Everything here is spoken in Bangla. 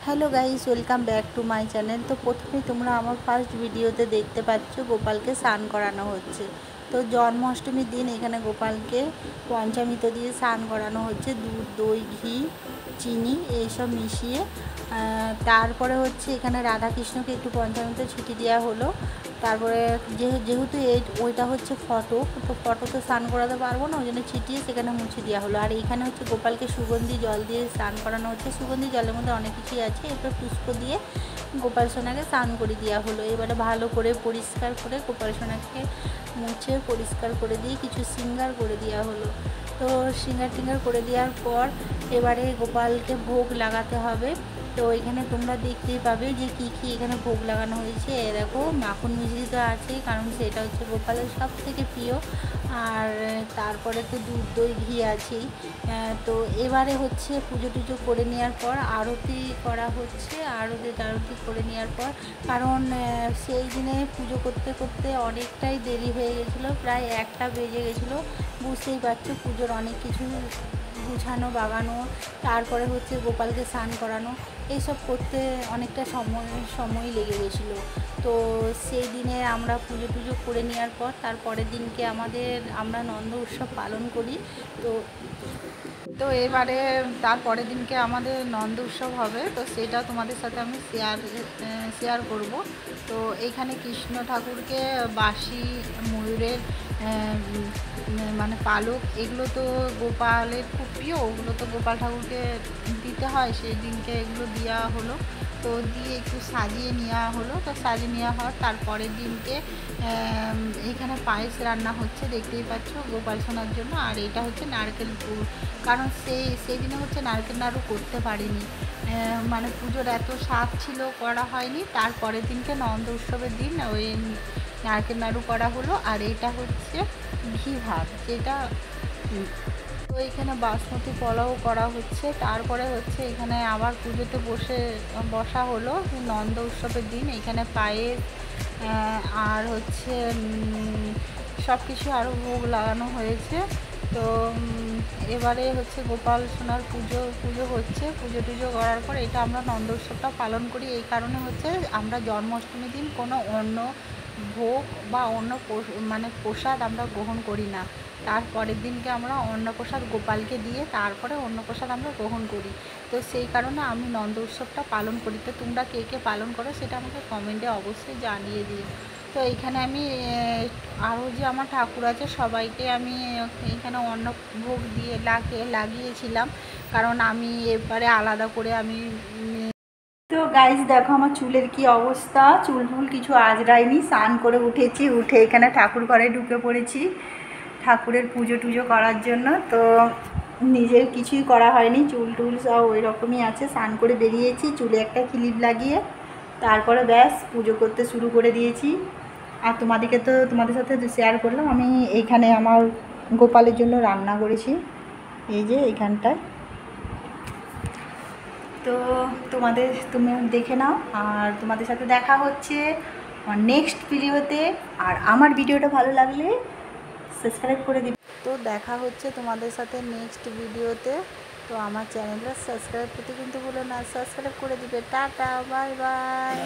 Hello guys, welcome back to my channel. তো প্রথমে তোমরা আমার ফার্স্ট ভিডিওতে দেখতে পাচ্ছ গোপালকে স্নান করানো হচ্ছে। তো জন্মাষ্টমীর দিন এখানে গোপালকে পঞ্চামৃত দিয়ে স্নান করানো হচ্ছে, দুধ, দই, ঘি, চিনি এইসব মিশিয়ে। তারপরে হচ্ছে এখানে রাধাকৃষ্ণকে একটু পঞ্চামৃত ছিটি দেওয়া হলো। তারপরে যেহেতু ওইটা হচ্ছে ফটো, তো ফটোতে স্নান করাতে পারবো না, ওই জন্য ছিটিয়ে সেখানে মুছে দেওয়া হলো। আর এইখানে হচ্ছে গোপালকে সুগন্ধি জল দিয়ে স্নান করানো হচ্ছে। সুগন্ধি জলের মধ্যে অনেক কিছুই আছে, এরপর পুষ্প দিয়ে গোপাল সোনাকে স্নান করে দেওয়া হলো। এবারে ভালো করে পরিষ্কার করে গোপাল সোনাকে মুছে পরিষ্কার করে দিয়ে কিছু শৃঙ্গার করে দেওয়া হলো। তো শৃঙ্গার করে দেওয়ার পর এবারে গোপালকে ভোগ লাগাতে হবে। তো এখানে তোমরা দেখতেই পাবে যে কী কী এখানে ভোগ লাগানো হয়েছে। দেখো, মাখন মিষ্টি তো আছেই, কারণ সেটা হচ্ছে গোপালের সব থেকে প্রিয়। আর তারপরে তো দুধ, দই, ঘি আছেই। তো এবারে হচ্ছে পুজো টুজো করে নেওয়ার পর আরতি করা হচ্ছে। আরতি করে নেওয়ার পর, কারণ সেই দিনে পুজো করতে করতে অনেকটাই দেরি হয়ে গেছিলো, প্রায় 1টা বেজে গেছিলো। বুঝতেই পারছো, পুজোর অনেক কিছু গুছানো বাগানো, তারপরে হচ্ছে গোপালকে স্নান করানো, এইসব করতে অনেকটা সময় লেগে গেছিলো। তো সেই দিনে আমরা পুজো টুজো করে নেওয়ার পর তারপরের দিনকে আমরা নন্দ উৎসব পালন করি। তো এবারে তারপরের দিনকে আমাদের নন্দ উৎসব হবে, তো সেটা তোমাদের সাথে আমি শেয়ার করব। তো এইখানে কৃষ্ণ ঠাকুরকে বাঁশি, ময়ূরের মানে পালক, এগুলো তো গোপালের খুব প্রিয়, ওগুলো তো গোপাল ঠাকুরকে দিতে হয়। সেই দিনকে এগুলো দেওয়া হলো, তো দিয়ে একটু সাজিয়ে নেওয়া হলো। তো সাজিয়ে নেওয়া হওয়ার তারপরের দিনকে এইখানে পায়েস রান্না হচ্ছে, দেখতেই পাচ্ছ, গোপাল সোনার জন্য। আর এটা হচ্ছে নারকেল পুর, কারণ সেই দিনে হচ্ছে নারকেল নাড়ু করতে পারিনি, মানে পুজোর এত স্বাদ ছিল, করা হয়নি। তারপরের দিনকে নন্দ উৎসবের দিন ওই নারকেল নাড়ু করা হলো। আর এটা হচ্ছে ঘি ভাত, যেটা তো এখানে বাসমতি পোলাও করা হচ্ছে। তারপরে হচ্ছে এখানে আবার পুজোতে বসা হলো নন্দ উৎসবের দিন। এখানে পায়েস আর হচ্ছে সব কিছু আরও ভোগ লাগানো হয়েছে। তো এবারে হচ্ছে গোপাল সোনার পুজো হচ্ছে। পুজো টুজো করার পর এটা আমরা নন্দ উৎসবটা পালন করি। এই কারণে হচ্ছে আমরা জন্মাষ্টমীর দিন কোনো অন্য ভোগ বা অন্য মানে প্রসাদ আমরা গ্রহণ করি না। তারপরের দিনকে আমরা অন্নপ্রসাদ গোপালকে দিয়ে তারপরে অন্নপ্রসাদ আমরা গ্রহণ করি। তো সেই কারণে আমি নন্দ উৎসবটা পালন করি। তো তোমরা কে কে পালন করো সেটা আমাকে কমেন্টে অবশ্যই জানিয়ে দিও। তো এইখানে আমি আরও যে আমার ঠাকুর আছে সবাইকে আমি এইখানে অন্ন ভোগ দিয়ে লাগিয়েছিলাম, কারণ আমি এবারে আলাদা করে আমি। তো গাইজ দেখো আমার চুলের কি অবস্থা, চুল কিছু আঁচড়াইনি, স্নান করে উঠে এখানে ঠাকুর ঘরে ঢুকে পড়েছি ঠাকুরের পুজো টুজো করার জন্য। তো নিজের কিছুই করা হয়নি, চুল সব ওই রকমই আছে। স্নান করে বেরিয়েছি, চুলে একটা ক্লিপ লাগিয়ে, তারপরে ব্যাস পুজো করতে শুরু করে দিয়েছি। আর তোমাদের সাথে শেয়ার করলাম আমি এইখানে আমার গোপালের জন্য রান্না করেছি, এই যে এইখানটায়। তো তুমি দেখে নাও, আর তোমাদের সাথে দেখা হচ্ছে নেক্সট ভিডিওতে। আর আমার ভিডিওটা ভালো লাগলে সাবস্ক্রাইব করে দিবে। তো দেখা হচ্ছে তোমাদের সাথে নেক্সট ভিডিওতে। তো আমার চ্যানেলটা সাবস্ক্রাইব করতে কিন্তু ভুলো না, সাবস্ক্রাইব করে দিবে। Tata, bye bye.